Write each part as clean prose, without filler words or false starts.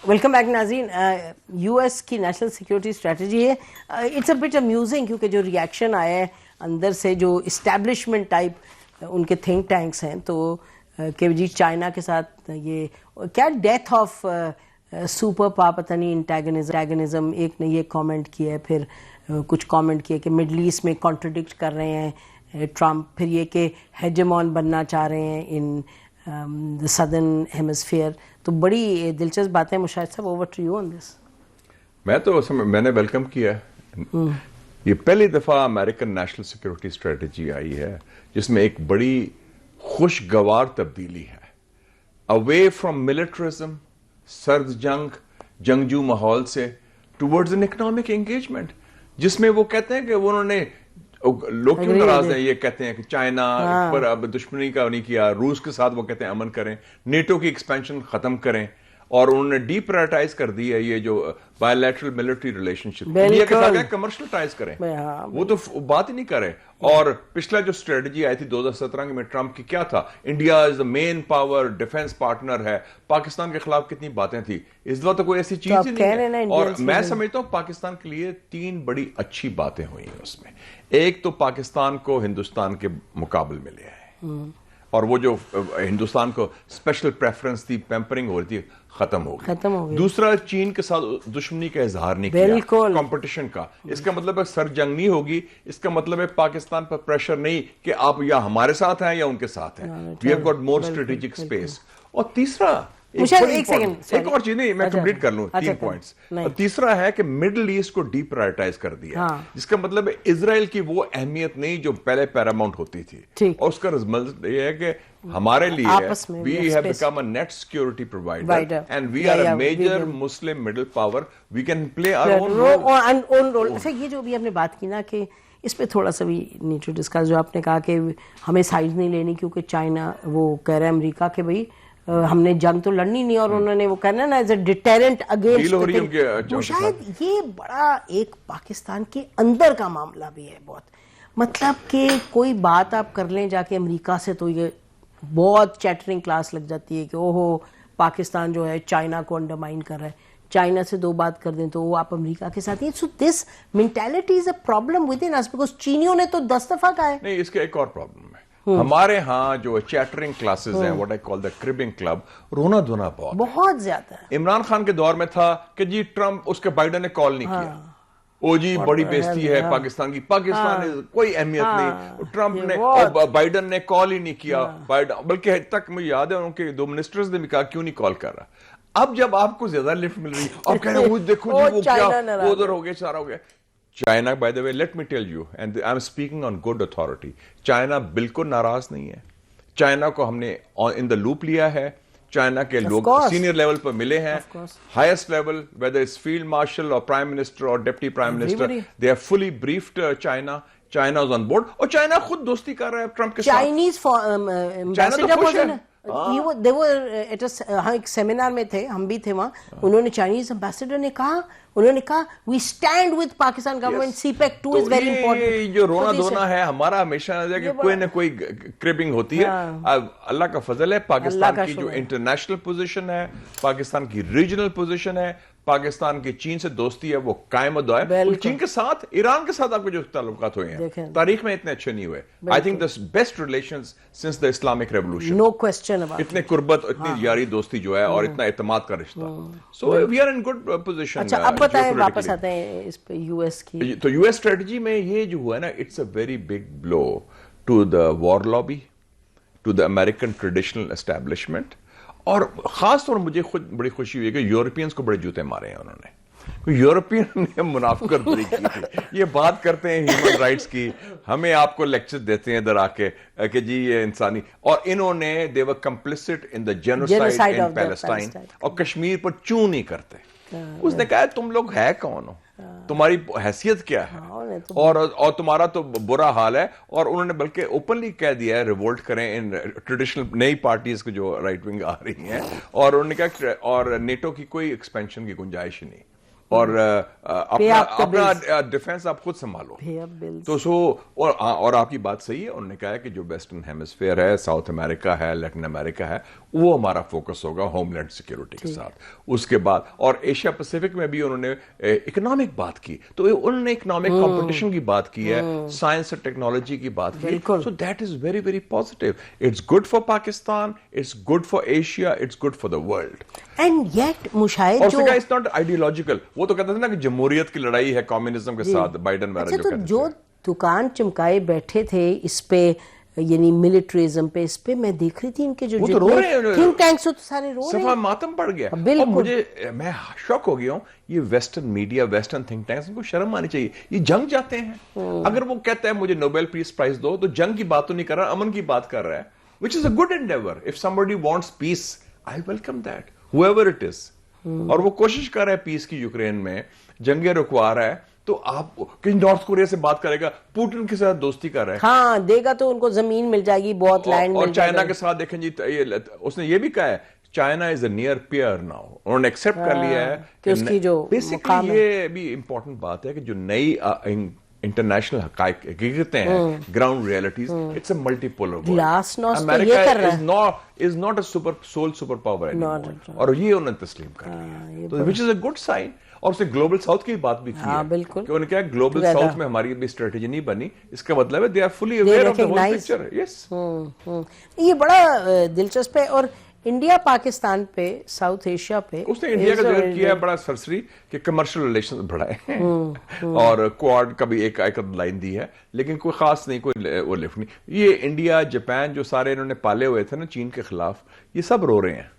Welcome back ناظرین. U S کی national security strategy ہے. اٹس اے بٹ امیوزنگ کیونکہ جو ریئیکشن آیا ہے اندر سے جو اسٹیبلشمنٹ ٹائپ ان کے تھنک ٹینکس ہیں تو کہ جی چائنا کے ساتھ یہ کیا ڈیتھ آف سپر پا پتہ نہیں انٹیگنزم. ایک نے یہ کامنٹ کیا ہے, پھر کچھ کامنٹ کیے کہ مڈل ایسٹ میں کانٹرڈکٹ کر رہے ہیں ٹرمپ, پھر یہ کہ ہیجمون بننا چاہ رہے ہیں ان the southern hemisphere. تو بڑی دلچسپ باتیں. مشاہد صاحب over to you on this. میں نے ویلکم کیا ہے. یہ پہلی دفعہ امریکن نیشنل سیکورٹی اسٹریٹجی آئی ہے جس میں ایک بڑی خوشگوار تبدیلی ہے, اوے فرام ملٹرزم, سرد جنگجو ماحول سے ٹورڈز این اکنامک انگیجمنٹ, جس میں وہ کہتے ہیں کہ انہوں نے لوگ کیوں ناراض ہیں, یہ کہتے ہیں کہ چائنا پر اب دشمنی کا نہیں کیا, روس کے ساتھ وہ کہتے ہیں امن کریں, نیٹو کی ایکسپینشن ختم کریں, اور انہوں نے ڈی پرائرٹائز کر دی ہے یہ جو by lateral military relation ship, India کے ساتھ کمرشلائز کریں, وہ تو بات ہی نہیں کرے. اور پچھلا جو اسٹریٹجی آئی تھی 2017 میں ٹرمپ کی کیا تھا, India is the main power, defence partner ہے, پاکستان کے خلاف کتنی باتیں تھی. اس دفعہ تو کوئی ایسی چیز ہی نہیں ہے. اور میں سمجھتا ہوں پاکستان کے لیے 3 بڑی اچھی باتیں ہوئی ہیں اس میں. ایک تو پاکستان کو ہندوستان کے مقابل ملے ہیں, اور وہ جو ہندوستان کو اسپیشل پریفرنس تھی, پیمپرنگ ہو رہی تھی, ختم ہو گئی. دوسرا, چین کے ساتھ دشمنی کا اظہار نہیں کیا, کمپٹیشن کا. اس کا مطلب ہے سر جنگ نہیں ہوگی, اس کا مطلب ہے پاکستان پر پریشر نہیں کہ آپ یا ہمارے ساتھ ہیں یا ان کے ساتھ ہیں. We have got more strategic space. اور تیسرا, ایک اور چیز نہیں, میں کمپلیٹ کر لوں 3 پوائنٹس. تیسرا ہے کہ مڈل ایسٹ کو ڈی پرائرٹائز کر دیا, جس کا مطلب ہے اسرائیل کی وہ اہمیت نہیں جو پہلے پیراماؤنٹ ہوتی تھی, اور اس کا رزلٹ یہ ہے کہ ہمارے لیے we have become a net security provider and we are a major Muslim middle power. We can play our own role. اچھا, یہ جو بھی آپ نے بات کی نا کہ اس پہ تھوڑا سا بھی نیڈ ٹو ڈسکس, جو آپ نے کہا کہ ہمیں سائڈ نہیں لینی کیونکہ چائنا وہ کہہ رہا ہے امریکہ کہ بھائی ہم نے جنگ تو لڑنی نہیں, اور انہوں نے وہ کہنا نا ایز اے ڈیٹرنٹ اگینسٹ. شاید یہ بڑا ایک پاکستان کے اندر کا معاملہ بھی ہے بہت, مطلب کہ کوئی بات آپ کر لیں جا کے امریکہ سے تو یہ بہت چیٹرنگ کلاس لگ جاتی ہے کہ اوہو پاکستان جو ہے چائنا کو انڈرمائن کر رہا ہے. چائنا سے 2 بات کر دیں تو وہ آپ امریکہ کے ساتھ ہیں. So this mentality is a problem within us, because چینیوں نے تو 10 دفعہ کہا ہے. نہیں, اس کا ایک اور پرابلم ہے. ہمارے ہاں جو چیٹرنگ کلاسز ہیں, what I call the cribbing club, رونا دھونا بہت زیادہ ہے. عمران خان کے دور میں تھا کہ جی ٹرمپ, اس کے بائیڈن نے کال نہیں کیا, او جی بڑی بیزتی ہے پاکستان کی, پاکستان کوئی اہمیت نہیں, ٹرمپ نے بائیڈن نے کال ہی نہیں کیا, بلکہ تک مجھے یاد ہے ان کے 2 منسٹرز نے بھی کہا کیوں نہیں کال کر رہا. اب جب آپ کو زیادہ لفٹ مل رہی اور کہہ رہے ہیں دیکھو جی وہ کیا, وہ ادھر ہو گیا, سارا ہو گیا. China, by the way, let me tell you, and I'm speaking on good authority, China بالکل ناراض نہیں ہے. چائنا کو ہم نے in the loop لیا ہے. چائنا کے لوگ سینئر لیول پر ملے ہیں, highest level, whether it's field marshal or prime minister or deputy prime minister, they have fully briefed China. China is on board, اور چائنا خود دوستی کر رہا ہے ٹرمپ کے ساتھ. چائنیز ambassador ایک سیمینار میں تھے, ہم بھی تھے وہاں, انہوں نے چائنیز امبیسڈر نے کہا, انہوں نے کہا we stand with Pakistan government, CPEC 2 is very important. یہ جو رونا دھونا ہے ہمارا ہمیشہ ہے کہ کوئی نہ کوئی کربنگ ہوتی ہے. اللہ کا فضل ہے, پاکستان کی جو انٹرنیشنل پوزیشن ہے, پاکستان کی ریجنل پوزیشن ہے, پاکستان کی چین سے دوستی ہے وہ قائم دائم. چین کے ساتھ, ایران کے ساتھ آپ کے جو تعلقات ہوئے ہیں تاریخ میں اتنے اچھے نہیں ہوئے. I think the best relations since the Islamic Revolution. No question about it. اتنے قربت, اتنی یاری دوستی جو ہے, اور اتنا اعتماد کا رشتہ. So we are in good position. اچھا, اب بتائیں, واپس آتے ہیں اس پہ یو ایس کی. تو یو ایس اسٹریٹجی میں یہ جو ہوا ہے نا, it's a very big blow to the war lobby, to the American traditional establishment. اور خاص طور مجھے خود بڑی خوشی ہوئی کہ یورپینز کو بڑے جوتے مارے ہیں انہوں نے. یورپین نے منافقت بڑی کی تھی, یہ بات کرتے ہیں ہیومن رائٹس کی, ہمیں آپ کو لیکچر دیتے ہیں ادھر آ کے کہ جی یہ انسانی, اور انہوں نے they were complicit in the genocide in Palestine, اور کشمیر پر چوں نہیں کرتے. اس نے کہا تم لوگ ہے کون ہو, تمہاری حیثیت کیا ہے, اور تمہارا تو برا حال ہے. اور انہوں نے بلکہ اوپنلی کہہ دیا ہے ریوولٹ کریں ان ٹریڈیشنل نئی پارٹیز کو جو رائٹ ونگ آ رہی ہیں, اور انہوں نے کہا اور نیٹو کی کوئی ایکسپینشن کی گنجائش ہی نہیں, اور اپنا ڈیفنس آپ خود سنبھالو. تو اور آپ کی بات صحیح ہے, انہوں نے کہا کہ جو ویسٹرن ہیمسفیئر ہے, ساؤتھ امریکہ ہے, لیٹن امریکہ ہے, وہ ہمارا فوکس ہوگا ہوم لینڈ سیکیورٹی کے ساتھ. اس کے بعد اور ایشیا پیسفک میں بھی انہوں نے اکنامک بات کی, تو انہوں نے اکنامک کمپٹیشن کی بات کی ہے, سائنس اور ٹیکنالوجی کی بات کی. So that is very very positive. It's good for Pakistan, it's good for Asia, it's good for the world. And yet Mushahid اور اس کا اٹس ناٹ آئیڈیولوجیکل. وہ تو کہتے تھے نا کہ جمہوریت کی لڑائی ہے کمیونزم کے ساتھ, بائیڈن وغیرہ اچھا, تو جو دکان چمکائے بیٹھے تھے اس پہ, یعنی ملٹریزم پہ, اس پہ میں دیکھ رہی تھی ان کے جو تھنک ٹینکس سارے رو رہے ہیں. صفا ماتم پڑ گیا. اور مجھے میں شوق ہو گیا ہوں, یہ western media, western think tanks, ان کو شرم آنی چاہیے. یہ جنگ جاتے ہیں. اگر وہ کہتا ہے مجھے نوبیل پیس پرائز دو, تو جنگ کی بات تو نہیں کر رہا, امن کی بات کر رہا ہے, which is a good endeavor. If somebody wants peace, I welcome that, whoever it is. اور وہ کوشش کر رہا ہے پیس کی یوکرین میں, جنگیں رکوا رہا ہے, تو آپ کہیں نارتھ کوریا سے بات کرے گا, پوٹن کے ساتھ دوستی کر رہا ہے, ہاں دے گا تو ان کو زمین مل جائے گی, بہت لینڈ. اور چائنا کے ساتھ دیکھیں جی, اس نے یہ بھی کہا ہے China is a near peer now. انہوں نے ایکسپٹ کر لیا ہے کہ اس کی جو بیسیکلی یہ بھی امپورٹنٹ بات ہے کہ جو نئی انٹرنیشنل حقیقتیں ہیں, ground realities, it's a multipolar world. امریکہ is not a sole superpower anymore, اور یہ انہوں نے تسلیم کر لیا, تو وچ از اے گڈ سائن. اور اس نے گلوبل ساؤتھ کی بات بھی کی ہے, بالکل, کہ انہوں نے کہا گلوبل ساؤتھ میں ہماری بھی اسٹریٹجی نہیں بنی, اس کا مطلب ہے they are fully aware of the whole picture. Yes, یہ بڑا دلچسپ ہے. اور انڈیا پاکستان پہ, ساؤتھ ایشیا پہ اس نے انڈیا کا ذکر کیا ہے بڑا سرسری, کہ کمرشل ریلیشن بڑھائے ہیں, اور کوآڈ کا بھی ایک لائن دی ہے, لیکن کوئی خاص نہیں, کوئی وہ لفٹ نہیں. یہ انڈیا, جاپان جو سارے انہوں نے پالے ہوئے تھے نا چین کے خلاف, یہ سب رو رہے ہیں.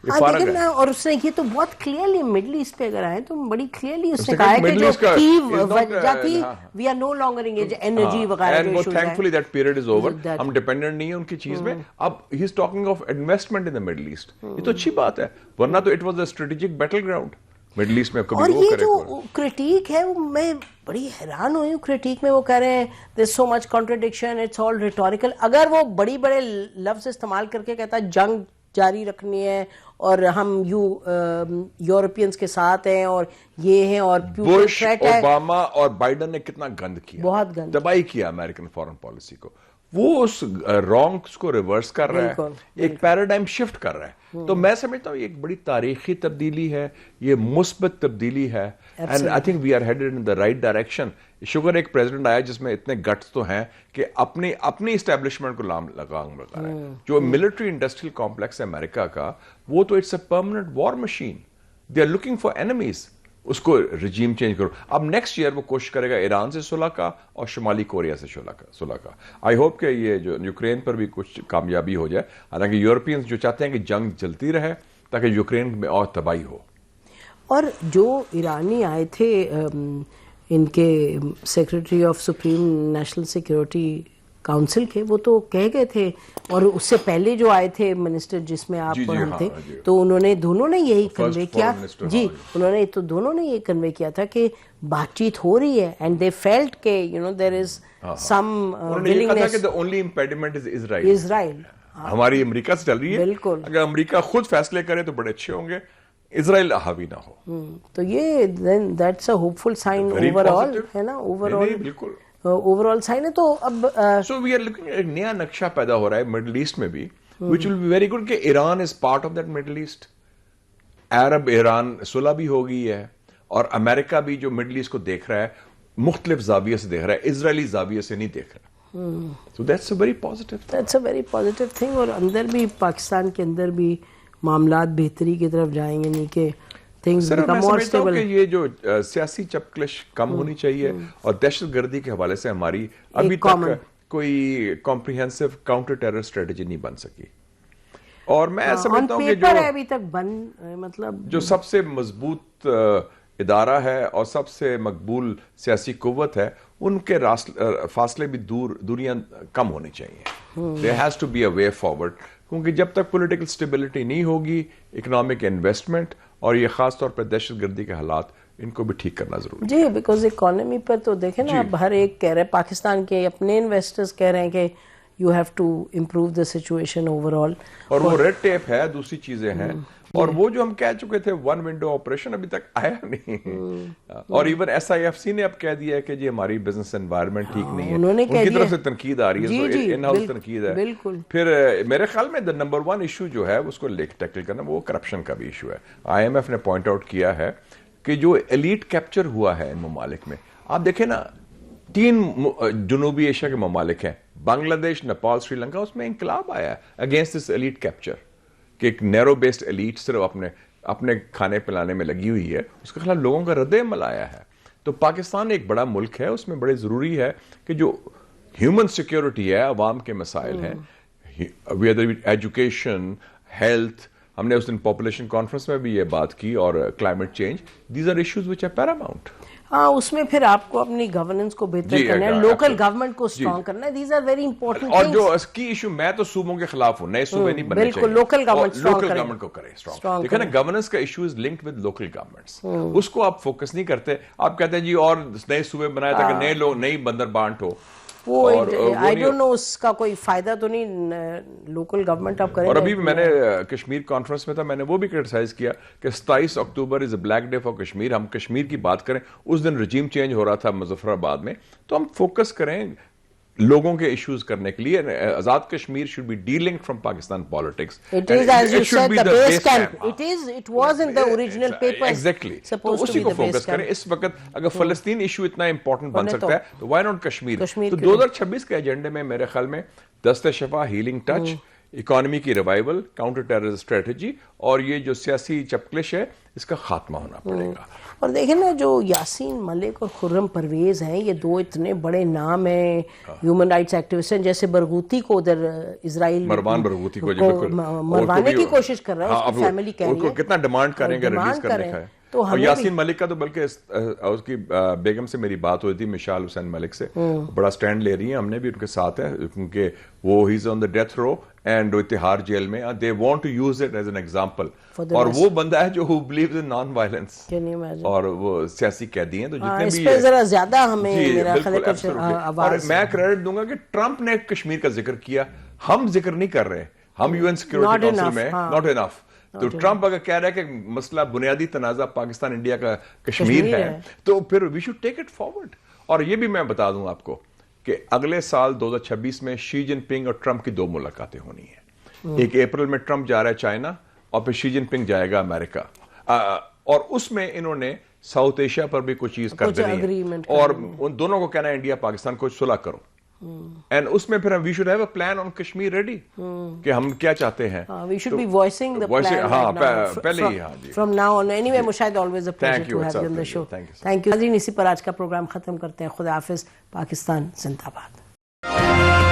لیکن اور اس نے یہ تو بہت کلیئرلی مڈل ایسٹ پہ اگر آئے تو بڑی کلیئرلی اس نے کہا ہے کہ جو کی وجہ تھی, we are no longer engage energy وغیرہ کے ایشوز ہیں. Thankfully that period is over. ہم ڈیپینڈنٹ نہیں ہیں ان کی چیز میں. اب he is talking of investment in the Middle East. یہ تو اچھی بات ہے, ورنہ تو it was a strategic battle ground Middle East میں. اور یہ جو کرٹیک ہے وہ میں بڑی حیران ہوئی ہوں کرٹیک میں. وہ کہہ رہے ہیں دیر سو مچ کانٹرڈکشن, اٹس آل ریٹوریکل. اگر وہ بڑی بڑے لفظ استعمال کر کے کہتا ہے جنگ جاری رکھنی ہے اور ہم یورپینز کے ساتھ ہیں اور یہ ہیں, اور بش, اوباما اور بائیڈن نے کتنا گند کیا, بہت گند تباہی کیا امریکن فارن پالیسی کو. وہ اس رانگس کو ریورس کر رہا ہے, ایک پیراڈائم شفٹ کر رہا ہے. تو میں سمجھتا ہوں یہ ایک بڑی تاریخی تبدیلی ہے, یہ مثبت تبدیلی ہے, and I think we are headed in the right direction. شکر ایک پریزیڈنٹ آیا جس میں اتنے گٹس تو ہیں کہ اپنی اسٹیبلشمنٹ کو لگام لگا رہا ہے. جو ملٹری انڈسٹریل کمپلیکس ہے امریکہ کا, وہ تو it's a permanent war machine. They are looking for enemies. اس کو رجیم چینج کرو. اب نیکسٹ ایئر وہ کوشش کرے گا ایران سے صلح کا اور شمالی کوریا سے صلح کا. آئی ہوپ کہ یہ جو یوکرین پر بھی کچھ کامیابی ہو جائے. حالانکہ یورپینز جو چاہتے ہیں کہ جنگ چلتی رہے تاکہ یوکرین میں اور تباہی ہو. اور جو ایرانی آئے تھے, ان کے secretary of supreme national security council کے, وہ تو کہہ گئے تھے, اور اس سے پہلے جو آئے تھے منسٹر جس میں آپ ہم تھے, تو انہوں نے دونوں نے یہی کنوے کیا, جی انہوں نے تو دونوں نے یہ کنوے کیا تھا کہ بات چیت ہو رہی ہے, اینڈ دے فیلٹ کہ you know there is some willingness. the only impediment is Israel. ہماری امریکہ سے چل رہی ہے. بالکل, اگر امریکہ خود فیصلے کرے تو بڑے اچھے ہوں گے, اسرائیل حاوی نہ ہو. تو یہ that's a hopeful sign overall, ہے نا, بالکل اوور آل سائن ہے. تو اب سو وی آر لوکنگ, ایک نیا نقشہ پیدا ہو رہا ہے مڈل ایسٹ میں بھی, which will be very good, کہ Iran is part of that Middle East. عرب ایران صلح بھی ہو گئی ہے, اور امریکہ بھی جو مڈل ایسٹ کو دیکھ رہا ہے مختلف زاویے سے دیکھ رہا ہے, اسرائیلی زاویے سے نہیں دیکھ رہا. So that's a very positive thing. اور اندر بھی پاکستان کے اندر بھی معاملات بہتری کی طرف جائیں گے, نہیں کہ things become more stable. کہ یہ جو سیاسی چپکلش کم ہونی چاہیے, اور دہشت گردی کے حوالے سے ہماری ابھی تک کوئی کمپریہنسو کاؤنٹر ٹیرر اسٹریٹجی نہیں بن سکی. اور میں سمجھتا ہوں کہ جو ابھی تک مطلب جو سب سے مضبوط ادارہ ہے اور سب سے مقبول سیاسی قوت ہے, ان کے فاصلے بھی دوریاں کم ہونی چاہیے. There has to be a way forward, کیونکہ جب تک پولیٹیکل سٹیبلٹی نہیں ہوگی, اکنامک انویسٹمنٹ اور یہ خاص طور پر دہشت گردی کے حالات, ان کو بھی ٹھیک کرنا ضروری ہے. جی, بیکاز اکانومی پر تو دیکھیں نا, اب ہر ایک کہہ رہے, پاکستان کے اپنے انویسٹرز کہہ رہے ہیں کہ you have to improve the situation overall. اور وہ ریڈ ٹیپ ہے, دوسری چیزیں ہیں, اور وہ جو ہم کہہ چکے تھے ون ونڈو آپریشن ابھی تک آیا نہیں. اور ایون SIFC نے اب کہہ دیا ہے کہ جی ہماری بزنس انوائرمنٹ ٹھیک نہیں ہے, انہوں نے ان کی طرف سے تنقید آ رہی ہے, ان ہاؤس تنقید ہے. بالکل. پھر میرے خیال میں نمبر 1 ایشو جو ہے اس کو ٹیکل کرنا وہ کرپشن کا بھی ایشو ہے. IMF نے پوائنٹ آؤٹ کیا ہے کہ جو ایلیٹ کیپچر ہوا ہے ان ممالک میں, آپ دیکھیں نا 3 جنوبی ایشیا کے ممالک ہیں, بنگلہ دیش, نیپال, سری لنکا, اس میں انقلاب آیا ہے اگینسٹ دس ایلیٹ کیپچر کہ ایک نیرو بیسڈ ایلیٹ صرف اپنے کھانے پلانے میں لگی ہوئی ہے, اس کے خلاف لوگوں کا رد عمل آیا ہے. تو پاکستان ایک بڑا ملک ہے, اس میں بڑے ضروری ہے کہ جو ہیومن سیکیورٹی ہے, عوام کے مسائل ہیں, ایجوکیشن, ہیلتھ, ہم نے اس دن پاپولیشن کانفرنس میں بھی یہ بات کی, اور climate change, these are issues which are paramount. ہاں, اس میں پھر آپ کو اپنی گورننس کو بہتر کرنا ہے, لوکل گورنمنٹ کو اسٹرانگ کرنا ہے. These are very important. اور جو اس کی ایشو, میں تو صوبوں کے خلاف ہوں, نئے صوبے نہیں بننے چاہیے. بالکل, لوکل گورنمنٹ کو کرے اسٹرانگ. دیکھیں نا, گورننس کا issue is linked with local governments, اس کو آپ فوکس نہیں کرتے. آپ کہتے ہیں جی اور نئے صوبے بنائے تاکہ نئے لوگ, نئی بندر بانٹ ہو. وہ آئی ڈونٹ نو اس کا کوئی فائدہ تو نہیں, لوکل گورنمنٹ آپ کریں. اور ابھی میں نے کشمیر کانفرنس میں تھا, میں نے وہ بھی کرٹیسائز کیا کہ 27 اکتوبر is a black day for Kashmir. ہم کشمیر کی بات کریں, اس دن رجیم چینج ہو رہا تھا مظفر آباد میں, تو ہم فوکس کریں لوگوں کے ایشوز کرنے کے لیے. Azad Kashmir should be de-linked from Pakistan politics. It is, as you said, the base camp. It was in the original papers. Exactly. Supposed to be the base camp. تو اسی کو فوکس کریں. اس وقت اگر فلسطین ایشو اتنا امپورٹنٹ بن سکتا ہے تو why not کشمیر. تو 2026 کے ایجنڈے میں میرے خیال میں دست شفا, ہیلنگ ٹچ, اکانومی کی ریوائول, کاؤنٹر ٹیررسٹ اسٹریٹجی, اور یہ جو سیاسی چپکلش ہے اس کا خاتمہ ہونا پڑے گا. اور دیکھیں نا, جو یاسین ملک اور خرم پرویز ہیں, یہ 2 اتنے بڑے نام ہیں ہیومن رائٹس ایکٹیوسٹ ہیں. جیسے برغوثی کو ادھر اسرائیل مروان برغوثی کو مروانے کی کوشش کر رہا ہے, اس کی فیملی کہہ رہی ہے کتنا ڈیمانڈ کریں گے ریلیز کرنے کا. اور یاسین ملک کا تو بلکہ اس کی بیگم سے میری بات ہوئی تھی, مشال حسین ملک سے, بڑا سٹینڈ لے رہی ہیں, ہم نے بھی ان کے ساتھ ہے, کیونکہ وہ ہی is on the death row and Tihar jail میں. They want to use it as an example. اور وہ بندہ ہے جو بلیوز ان نان وائلنس, اور وہ سیاسی قیدی ہیں. تو جتنے بھی اس ذرا زیادہ ہمیں میرا خیال ہے. اور میں کریڈٹ دوں گا کہ ٹرمپ نے کشمیر کا ذکر کیا, ہم ذکر نہیں کر رہے, ہم UN سیکورٹی کونسل میں ناٹ انف. تو ٹرمپ اگر کہہ رہا ہے کہ مسئلہ بنیادی تنازع پاکستان انڈیا کا کشمیر ہے, تو پھر we should take it forward. اور یہ بھی میں بتا دوں آپ کو کہ اگلے سال 2026 میں شی جن پنگ اور ٹرمپ کی 2 ملاقاتیں ہونی ہیں. ایک اپریل میں ٹرمپ جا رہا ہے چائنا, اور پھر شی جن پنگ جائے گا امریکہ, اور اس میں انہوں نے ساؤتھ ایشیا پر بھی کچھ چیز کر دینی ہے, اور ان دونوں کو کہنا ہے انڈیا پاکستان کو صلح کرو. اینڈ اس میں پھر ہم we should have a plan on Kashmir ready کہ ہم کیا چاہتے ہیں. We should be voicing the plan. ہاں پہلے ہی, ہاں جی, from now on. Anyway, Mushahid always a pleasure to have you on the show. Thank you. اسی پر آج کا پروگرام ختم کرتے ہیں. خدا حافظ. پاکستان زندہ باد.